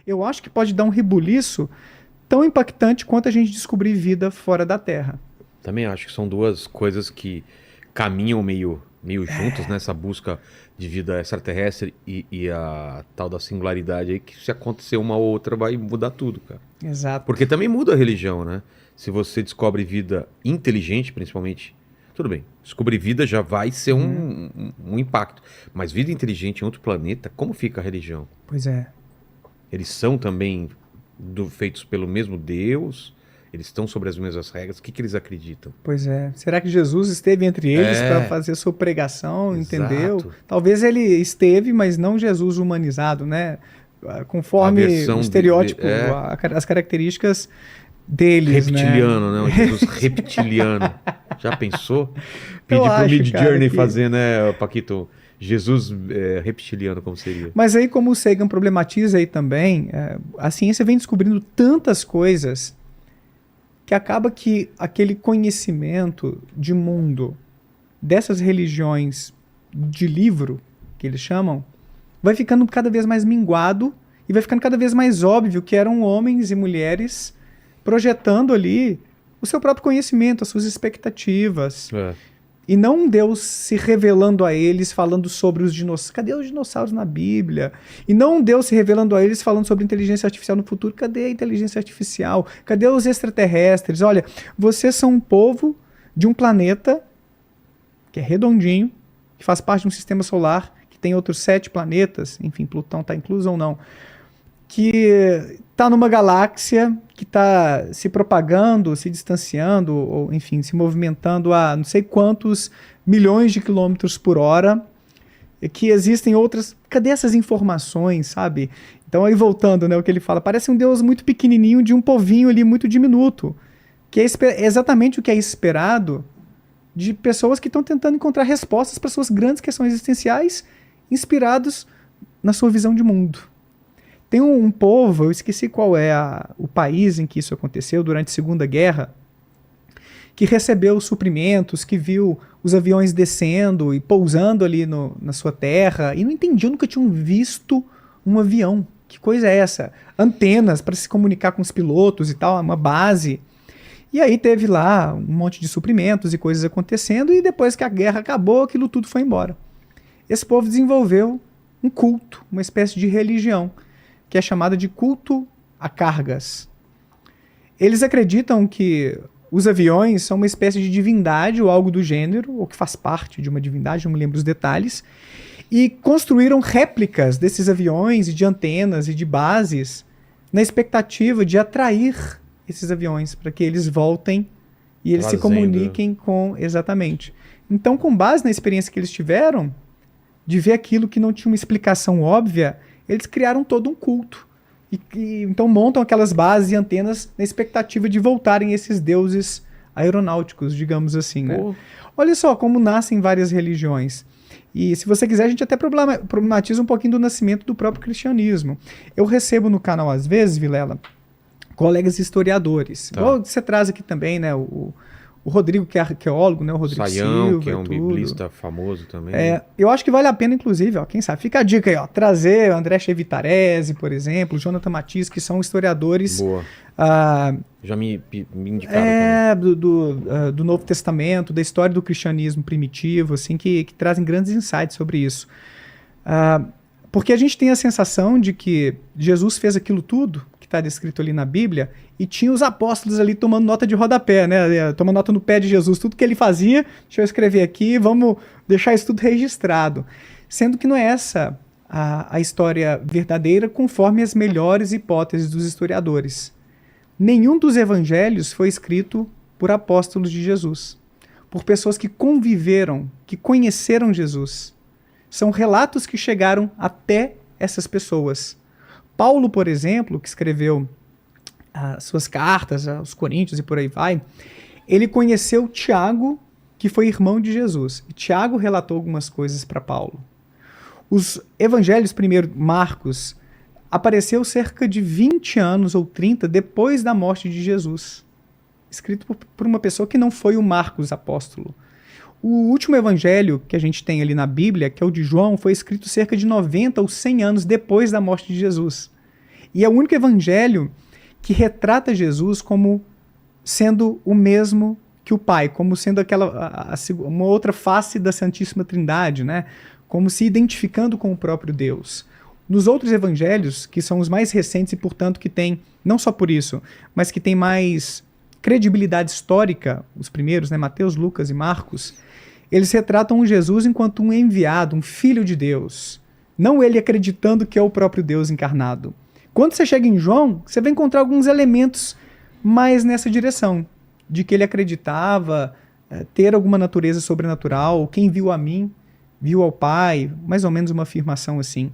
Eu acho que pode dar um rebuliço tão impactante quanto a gente descobrir vida fora da Terra. Também acho que são duas coisas que caminham meio juntas nessa busca de vida extraterrestre e a tal da singularidade aí, que se acontecer uma ou outra vai mudar tudo, cara. Exato. Porque também muda a religião, né? Se você descobre vida inteligente, principalmente, tudo bem. Descobrir vida já vai ser um impacto. Mas vida inteligente em outro planeta, como fica a religião? Pois é. Eles são também feitos pelo mesmo Deus? Eles estão sobre as mesmas regras? O que eles acreditam? Pois é. Será que Jesus esteve entre eles para fazer sua pregação, entendeu? Exato. Talvez ele esteve, mas não Jesus humanizado, né? Conforme o estereótipo, as características deles, reptiliano, né? Um Jesus reptiliano. Já pensou? Pedir pro acho, Mid cara, Journey que- fazer, né, Paquito? Jesus reptiliano, como seria? Mas aí, como o Sagan problematiza aí também, a ciência vem descobrindo tantas coisas que acaba que aquele conhecimento de mundo dessas religiões de livro, que eles chamam, vai ficando cada vez mais minguado e vai ficando cada vez mais óbvio que eram homens e mulheres projetando ali o seu próprio conhecimento, as suas expectativas. E não um Deus se revelando a eles, falando sobre os dinossauros. Cadê os dinossauros na Bíblia? E não um Deus se revelando a eles, falando sobre inteligência artificial no futuro. Cadê a inteligência artificial? Cadê os extraterrestres? Olha, vocês são um povo de um planeta que é redondinho, que faz parte de um sistema solar, que tem outros 7 planetas, enfim, Plutão está incluso ou não, que está numa galáxia que está se propagando, se distanciando, ou enfim, se movimentando a não sei quantos milhões de quilômetros por hora, e que existem outras... Cadê essas informações, sabe? Então aí voltando, né, o que ele fala, parece um Deus muito pequenininho de um povinho ali muito diminuto, que é exatamente o que é esperado de pessoas que estão tentando encontrar respostas para suas grandes questões existenciais, inspirados na sua visão de mundo. Tem um povo, eu esqueci qual é o país em que isso aconteceu, durante a Segunda Guerra, que recebeu suprimentos, que viu os aviões descendo e pousando ali na sua terra, e não entendiam, nunca tinham visto um avião. Que coisa é essa? Antenas para se comunicar com os pilotos e tal, uma base. E aí teve lá um monte de suprimentos e coisas acontecendo, e depois que a guerra acabou, aquilo tudo foi embora. Esse povo desenvolveu um culto, uma espécie de religião, que é chamada de culto a cargas. Eles acreditam que os aviões são uma espécie de divindade ou algo do gênero, ou que faz parte de uma divindade, não me lembro os detalhes, e construíram réplicas desses aviões e de antenas e de bases na expectativa de atrair esses aviões para que eles voltem e eles se comuniquem com... Exatamente. Então, com base na experiência que eles tiveram, de ver aquilo que não tinha uma explicação óbvia, eles criaram todo um culto. Então montam aquelas bases e antenas na expectativa de voltarem esses deuses aeronáuticos, digamos assim, né? Olha só como nascem várias religiões. E se você quiser, a gente até problematiza um pouquinho do nascimento do próprio cristianismo. Eu recebo no canal, às vezes, Vilela, colegas historiadores. Tá. Igual você traz aqui também, né? O Rodrigo, que é arqueólogo, né? O Rodrigo Saião, Silva, que é um tudo. biblista famoso também. Eu acho que vale a pena, inclusive, ó, quem sabe, fica a dica aí, ó, trazer o André Chevitarese, por exemplo, Jonathan Matias, que são historiadores Boa. Já me indicaram também. do Novo Testamento, da história do cristianismo primitivo, assim, que trazem grandes insights sobre isso. Porque a gente tem a sensação de que Jesus fez aquilo tudo que está descrito ali na Bíblia, e tinha os apóstolos ali tomando nota de rodapé, né? Tomando nota no pé de Jesus, tudo que ele fazia, deixa eu escrever aqui, vamos deixar isso tudo registrado. Sendo que não é essa a história verdadeira, conforme as melhores hipóteses dos historiadores. Nenhum dos evangelhos foi escrito por apóstolos de Jesus, por pessoas que conviveram, que conheceram Jesus. São relatos que chegaram até essas pessoas. Paulo, por exemplo, que escreveu as suas cartas aos Coríntios e por aí vai, ele conheceu Tiago, que foi irmão de Jesus. E Tiago relatou algumas coisas para Paulo. Os evangelhos, primeiro, Marcos, apareceu cerca de 20 anos ou 30 depois da morte de Jesus. Escrito por uma pessoa que não foi o Marcos apóstolo. O último evangelho que a gente tem ali na Bíblia, que é o de João, foi escrito cerca de 90 ou 100 anos depois da morte de Jesus. E é o único evangelho que retrata Jesus como sendo o mesmo que o Pai, como sendo uma outra face da Santíssima Trindade, né? Como se identificando com o próprio Deus. Nos outros evangelhos, que são os mais recentes e, portanto, que tem, não só por isso, mas que tem mais credibilidade histórica, os primeiros, né, Mateus, Lucas e Marcos, eles retratam Jesus enquanto um enviado, um filho de Deus. Não ele acreditando que é o próprio Deus encarnado. Quando você chega em João, você vai encontrar alguns elementos mais nessa direção, de que ele acreditava ter alguma natureza sobrenatural, quem viu a mim, viu ao Pai, mais ou menos uma afirmação assim.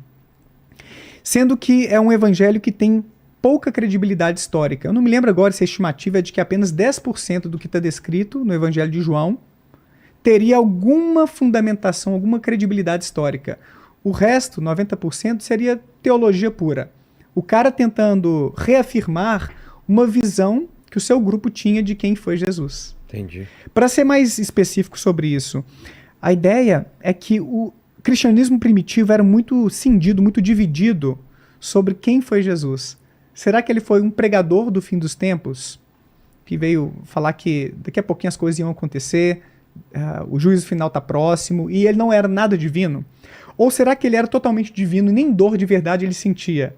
Sendo que é um evangelho que tem pouca credibilidade histórica. Eu não me lembro agora se a estimativa é de que apenas 10% do que está descrito no evangelho de João teria alguma fundamentação, alguma credibilidade histórica. O resto, 90%, seria teologia pura. O cara tentando reafirmar uma visão que o seu grupo tinha de quem foi Jesus. Entendi. Para ser mais específico sobre isso, a ideia é que o cristianismo primitivo era muito cindido, muito dividido sobre quem foi Jesus. Será que ele foi um pregador do fim dos tempos? Que veio falar que daqui a pouquinho as coisas iam acontecer, o juízo final está próximo, e ele não era nada divino? Ou será que ele era totalmente divino e nem dor de verdade ele sentia?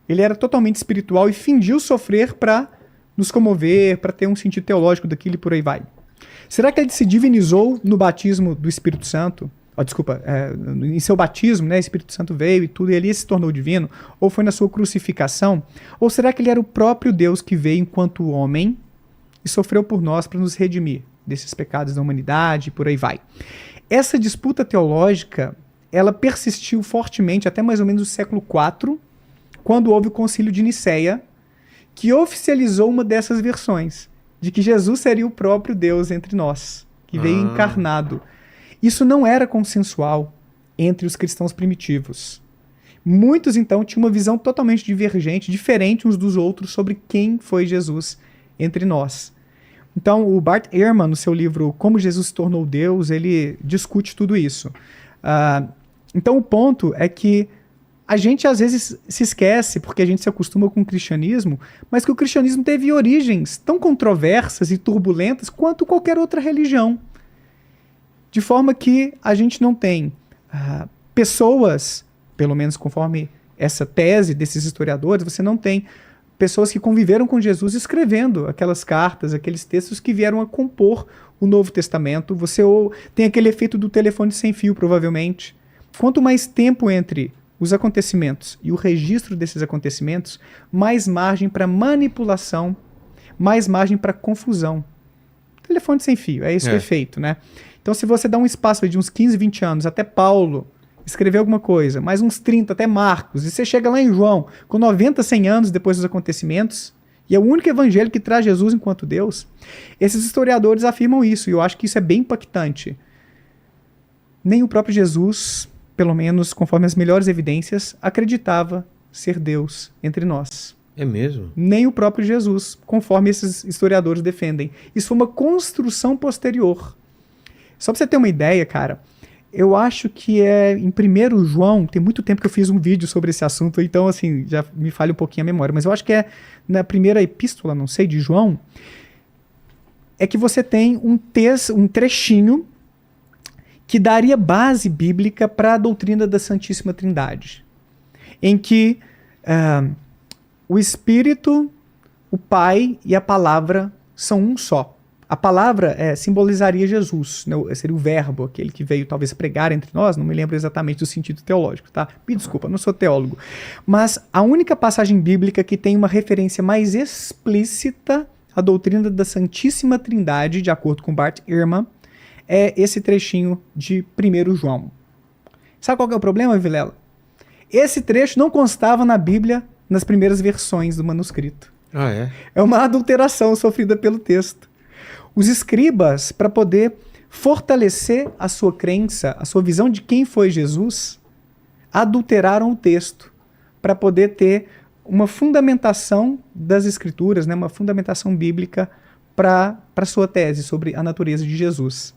Ele era totalmente espiritual e fingiu sofrer para nos comover, para ter um sentido teológico daquilo e por aí vai. Será que ele se divinizou no batismo do Espírito Santo? Em seu batismo, né, o Espírito Santo veio e tudo, e ele se tornou divino? Ou foi na sua crucificação? Ou será que ele era o próprio Deus que veio enquanto homem e sofreu por nós para nos redimir desses pecados da humanidade e por aí vai? Essa disputa teológica, ela persistiu fortemente até mais ou menos o século IV, quando houve o Concílio de Nicéia, que oficializou uma dessas versões, de que Jesus seria o próprio Deus entre nós, que veio encarnado. Isso não era consensual entre os cristãos primitivos. Muitos, então, tinham uma visão totalmente divergente, diferente uns dos outros, sobre quem foi Jesus entre nós. Então, o Bart Ehrman, no seu livro Como Jesus se Tornou Deus, ele discute tudo isso. Então, o ponto é que a gente às vezes se esquece, porque a gente se acostuma com o cristianismo, mas que o cristianismo teve origens tão controversas e turbulentas quanto qualquer outra religião. De forma que a gente não tem pessoas, pelo menos conforme essa tese desses historiadores, você não tem pessoas que conviveram com Jesus escrevendo aquelas cartas, aqueles textos que vieram a compor o Novo Testamento. Você tem aquele efeito do telefone sem fio, provavelmente. Quanto mais tempo entre os acontecimentos e o registro desses acontecimentos, mais margem para manipulação, mais margem para confusão. Telefone sem fio, é esse o efeito, né? Então, se você dá um espaço de uns 15, 20 anos, até Paulo escrever alguma coisa, mais uns 30, até Marcos, e você chega lá em João, com 90, 100 anos depois dos acontecimentos, e é o único evangelho que traz Jesus enquanto Deus, esses historiadores afirmam isso, e eu acho que isso é bem impactante. Nem o próprio Jesus, pelo menos conforme as melhores evidências, acreditava ser Deus entre nós. É mesmo? Nem o próprio Jesus, conforme esses historiadores defendem. Isso foi uma construção posterior. Só pra você ter uma ideia, cara, eu acho que em 1 João, tem muito tempo que eu fiz um vídeo sobre esse assunto, então assim, já me falha um pouquinho a memória, mas eu acho que é na primeira epístola, não sei, de João, é que você tem um trechinho que daria base bíblica para a doutrina da Santíssima Trindade, em que o Espírito, o Pai e a Palavra são um só. A palavra simbolizaria Jesus, né? Seria o verbo, aquele que veio talvez pregar entre nós, não me lembro exatamente do sentido teológico, tá? Me desculpa, não sou teólogo. Mas a única passagem bíblica que tem uma referência mais explícita à doutrina da Santíssima Trindade, de acordo com Bart Ehrman, é esse trechinho de 1 João. Sabe qual que é o problema, Vilela? Esse trecho não constava na Bíblia nas primeiras versões do manuscrito. Ah, é? É uma adulteração sofrida pelo texto. Os escribas, para poder fortalecer a sua crença, a sua visão de quem foi Jesus, adulteraram o texto para poder ter uma fundamentação das escrituras, né, uma fundamentação bíblica para a sua tese sobre a natureza de Jesus.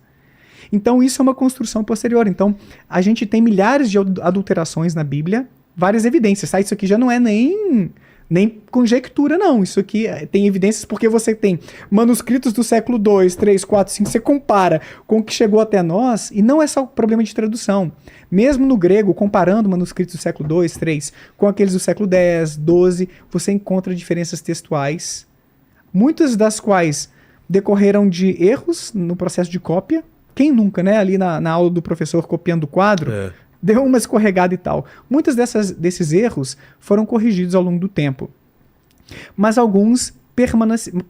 Então isso é uma construção posterior. Então a gente tem milhares de adulterações na Bíblia, várias evidências. Tá? Isso aqui já não é nem Nem conjectura, não. Isso aqui tem evidências porque você tem manuscritos do século II, III, IV, V, você compara com o que chegou até nós, e não é só problema de tradução. Mesmo no grego, comparando manuscritos do século II, III com aqueles do século X, XII, você encontra diferenças textuais, muitas das quais decorreram de erros no processo de cópia. Quem nunca, né? Ali na aula do professor copiando o quadro, deu uma escorregada e tal. Muitos desses erros foram corrigidos ao longo do tempo. Mas alguns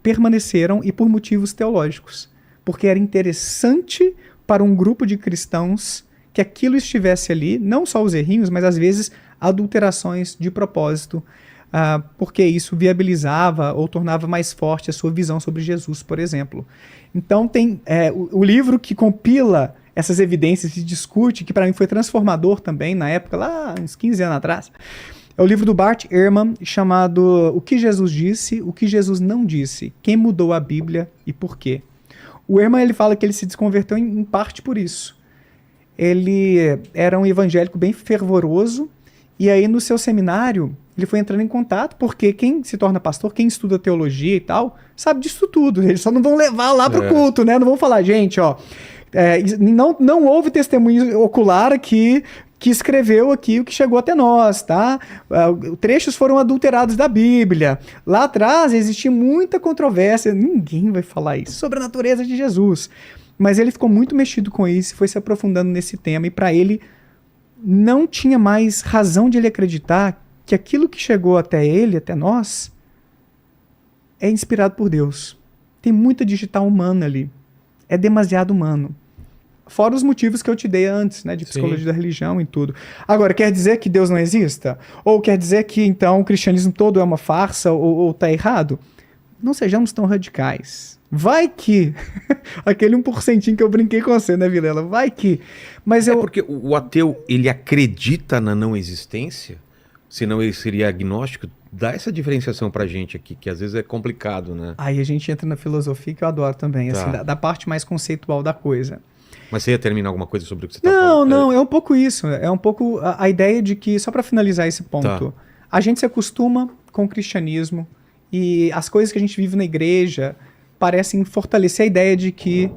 permaneceram e por motivos teológicos. Porque era interessante para um grupo de cristãos que aquilo estivesse ali, não só os errinhos, mas às vezes adulterações de propósito, porque isso viabilizava ou tornava mais forte a sua visão sobre Jesus, por exemplo. Então tem o livro que compila essas evidências e discute, que para mim foi transformador também, na época, lá uns 15 anos atrás, é o livro do Bart Ehrman, chamado O que Jesus disse, o que Jesus não disse, quem mudou a Bíblia e por quê. O Ehrman, ele fala que ele se desconverteu em parte por isso. Ele era um evangélico bem fervoroso, e aí no seu seminário ele foi entrando em contato, porque quem se torna pastor, quem estuda teologia e tal, sabe disso tudo. Eles só não vão levar lá pro culto, né? Não vão falar, gente, ó, não houve testemunho ocular aqui que escreveu aqui o que chegou até nós, tá? Trechos foram adulterados da Bíblia. Lá atrás existia muita controvérsia, ninguém vai falar isso, sobre a natureza de Jesus. Mas ele ficou muito mexido com isso, foi se aprofundando nesse tema, e para ele não tinha mais razão de ele acreditar que aquilo que chegou até ele, até nós, é inspirado por Deus. Tem muita digital humana ali. É demasiado humano. Fora os motivos que eu te dei antes, né, de psicologia da religião e tudo. Agora, quer dizer que Deus não exista? Ou quer dizer que, então, o cristianismo todo é uma farsa ou tá errado? Não sejamos tão radicais. Vai que... Aquele 1% que eu brinquei com você, né, Vilela? Vai que... Mas porque o ateu, ele acredita na não existência? Senão ele seria agnóstico? Dá essa diferenciação pra gente aqui, que às vezes é complicado, né? Aí a gente entra na filosofia, que eu adoro também, assim, da parte mais conceitual da coisa. Mas você ia terminar alguma coisa sobre o que você está falando? Não, é um pouco isso. É um pouco a ideia de que, só para finalizar esse ponto, a gente se acostuma com o cristianismo e as coisas que a gente vive na igreja parecem fortalecer a ideia de que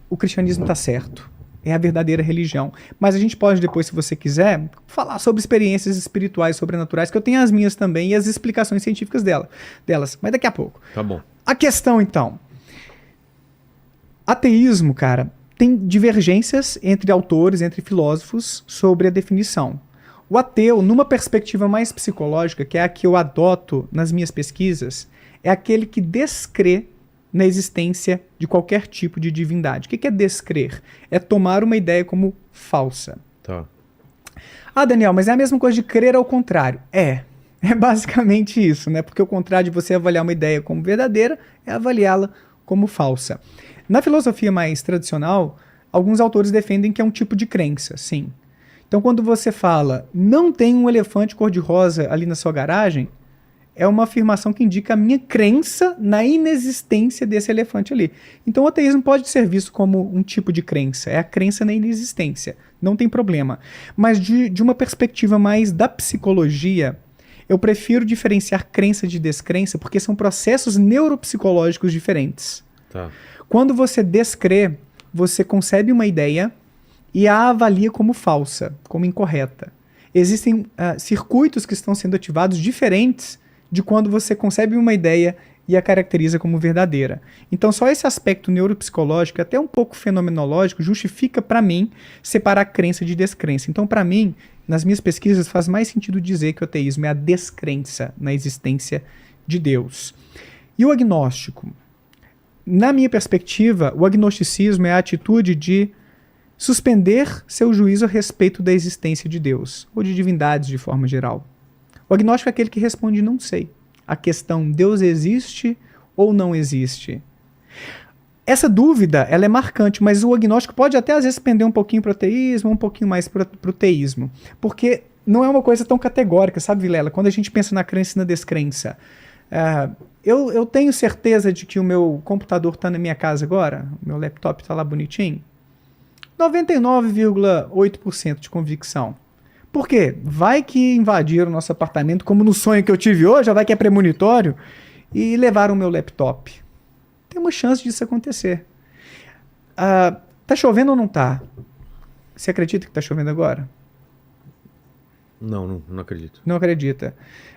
o cristianismo está certo. É a verdadeira religião. Mas a gente pode depois, se você quiser, falar sobre experiências espirituais, sobrenaturais, que eu tenho as minhas também e as explicações científicas delas. Mas daqui a pouco. Tá bom. A questão, então. Ateísmo, cara, tem divergências entre autores, entre filósofos, sobre a definição. O ateu, numa perspectiva mais psicológica, que é a que eu adoto nas minhas pesquisas, é aquele que descrê na existência de qualquer tipo de divindade. O que é descrer? É tomar uma ideia como falsa. Tá. Ah, Daniel, mas é a mesma coisa de crer ao contrário. É basicamente isso, né? Porque o contrário de você avaliar uma ideia como verdadeira é avaliá-la como falsa. Na filosofia mais tradicional, alguns autores defendem que é um tipo de crença, sim. Então, quando você fala, não tem um elefante cor-de-rosa ali na sua garagem, é uma afirmação que indica a minha crença na inexistência desse elefante ali. Então o ateísmo pode ser visto como um tipo de crença, é a crença na inexistência, não tem problema. Mas de uma perspectiva mais da psicologia, eu prefiro diferenciar crença de descrença, porque são processos neuropsicológicos diferentes. Tá. Quando você descrê, você concebe uma ideia e a avalia como falsa, como incorreta. Existem circuitos que estão sendo ativados diferentes de quando você concebe uma ideia e a caracteriza como verdadeira. Então só esse aspecto neuropsicológico, até um pouco fenomenológico, justifica para mim separar crença de descrença. Então para mim, nas minhas pesquisas, faz mais sentido dizer que o ateísmo é a descrença na existência de Deus. E o agnóstico? Na minha perspectiva, o agnosticismo é a atitude de suspender seu juízo a respeito da existência de Deus, ou de divindades de forma geral. O agnóstico é aquele que responde não sei. A questão Deus existe ou não existe. Essa dúvida ela é marcante, mas o agnóstico pode até às vezes pender um pouquinho para o ateísmo, um pouquinho mais para o teísmo. Porque não é uma coisa tão categórica, sabe, Vilela? Quando a gente pensa na crença e na descrença. Eu tenho certeza de que o meu computador está na minha casa agora, o meu laptop está lá bonitinho. 99,8% de convicção. Por quê? Vai que invadiram o nosso apartamento, como no sonho que eu tive hoje, já vai que é premonitório, e levaram o meu laptop. Tem uma chance disso acontecer. Tá chovendo ou não tá? Você acredita que tá chovendo agora? Não acredito. Não acredita.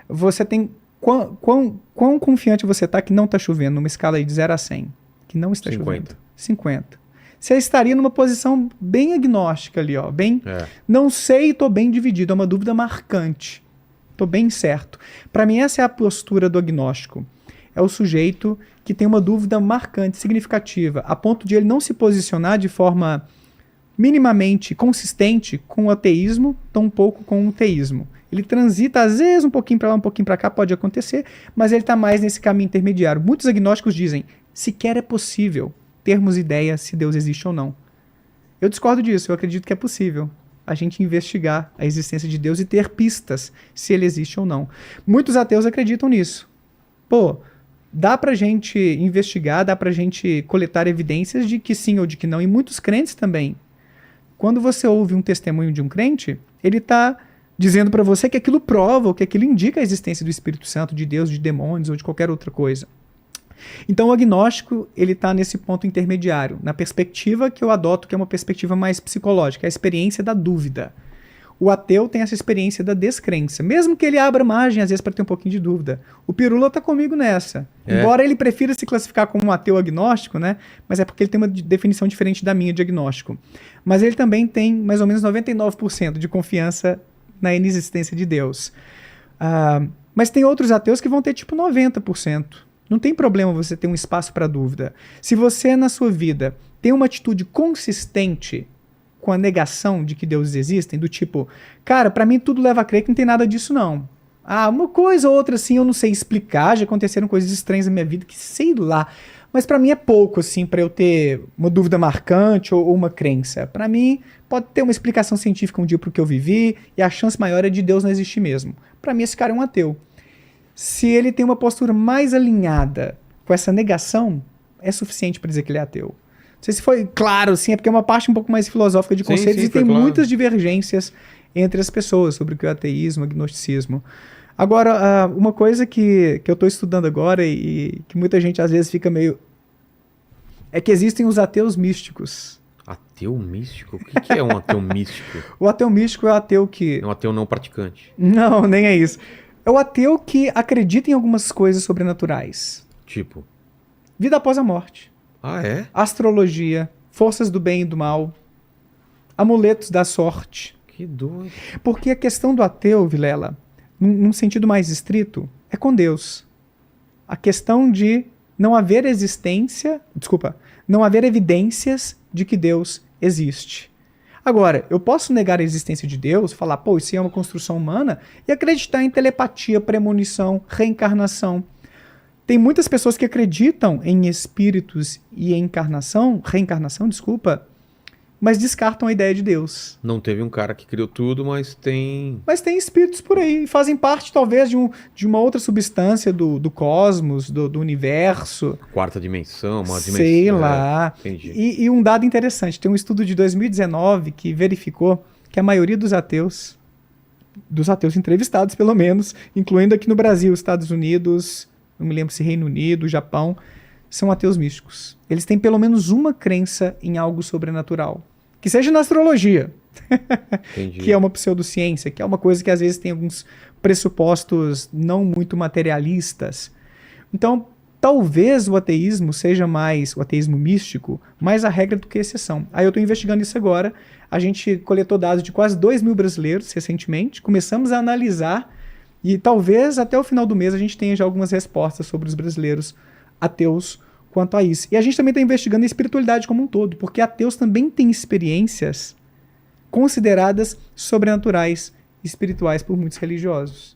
Você tem... Quão confiante você tá que não tá chovendo numa escala aí de 0 a 100? Que não está 50. chovendo. 50. Você estaria numa posição bem agnóstica ali, ó. Bem, não sei e tô bem dividido. É uma dúvida marcante. Tô bem certo. Para mim, essa é a postura do agnóstico. É o sujeito que tem uma dúvida marcante, significativa, a ponto de ele não se posicionar de forma minimamente consistente com o ateísmo, tampouco com o teísmo. Ele transita, às vezes, um pouquinho para lá, um pouquinho para cá, pode acontecer, mas ele está mais nesse caminho intermediário. Muitos agnósticos dizem, sequer é possível termos ideia se Deus existe ou não. Eu discordo disso, eu acredito que é possível a gente investigar a existência de Deus e ter pistas se ele existe ou não. Muitos ateus acreditam nisso. Pô, dá pra gente investigar, dá pra gente coletar evidências de que sim ou de que não, e muitos crentes também. Quando você ouve um testemunho de um crente, ele está dizendo para você que aquilo prova, ou que aquilo indica a existência do Espírito Santo, de Deus, de demônios ou de qualquer outra coisa. Então o agnóstico, ele está nesse ponto intermediário, na perspectiva que eu adoto, que é uma perspectiva mais psicológica, a experiência da dúvida. O ateu tem essa experiência da descrença, mesmo que ele abra margem, às vezes, para ter um pouquinho de dúvida. O Pirula está comigo nessa. Embora ele prefira se classificar como um ateu agnóstico, né? Mas é porque ele tem uma definição diferente da minha de agnóstico. Mas ele também tem mais ou menos 99% de confiança na inexistência de Deus. Mas tem outros ateus que vão ter tipo 90%. Não tem problema você ter um espaço para dúvida. Se você, na sua vida, tem uma atitude consistente com a negação de que Deus existe, do tipo, cara, pra mim tudo leva a crer que não tem nada disso não. Uma coisa ou outra assim eu não sei explicar, já aconteceram coisas estranhas na minha vida que sei lá, mas pra mim é pouco assim pra eu ter uma dúvida marcante ou uma crença. Pra mim pode ter uma explicação científica um dia pro que eu vivi e a chance maior é de Deus não existir mesmo. Pra mim esse cara é um ateu. Se ele tem uma postura mais alinhada com essa negação, é suficiente pra dizer que ele é ateu. Não sei se foi claro, assim, é porque é uma parte um pouco mais filosófica de conceitos e tem muitas divergências entre as pessoas sobre o que é o ateísmo, o agnosticismo. Agora, uma coisa que eu estou estudando agora e que muita gente às vezes fica meio... é que existem os ateus místicos. Ateu místico? O que é um ateu místico? O ateu místico é o ateu que... É um ateu não praticante. Não, nem é isso. É o ateu que acredita em algumas coisas sobrenaturais. Tipo? Vida após a morte. É? Astrologia, forças do bem e do mal, amuletos da sorte. Que doido. Porque a questão do ateu, Vilela, num sentido mais estrito, é com Deus. A questão de não haver evidências de que Deus existe. Agora, eu posso negar a existência de Deus, falar, pô, isso é uma construção humana, e acreditar em telepatia, premonição, reencarnação. Tem muitas pessoas que acreditam em espíritos e em reencarnação, mas descartam a ideia de Deus. Não teve um cara que criou tudo, mas tem... Mas tem espíritos por aí, fazem parte talvez de uma outra substância do cosmos, do universo. Quarta dimensão, uma dimensão... Sei lá. Entendi. E um dado interessante, tem um estudo de 2019 que verificou que a maioria dos ateus entrevistados pelo menos, incluindo aqui no Brasil, Estados Unidos... não me lembro se Reino Unido, Japão, são ateus místicos. Eles têm pelo menos uma crença em algo sobrenatural. Que seja na astrologia, que é uma pseudociência, que é uma coisa que às vezes tem alguns pressupostos não muito materialistas. Então, talvez o ateísmo seja o ateísmo místico, mais a regra do que a exceção. Aí eu estou investigando isso agora. A gente coletou dados de quase 2.000 brasileiros recentemente, começamos a analisar. E talvez até o final do mês a gente tenha já algumas respostas sobre os brasileiros ateus quanto a isso. E a gente também está investigando a espiritualidade como um todo, porque ateus também têm experiências consideradas sobrenaturais, espirituais por muitos religiosos.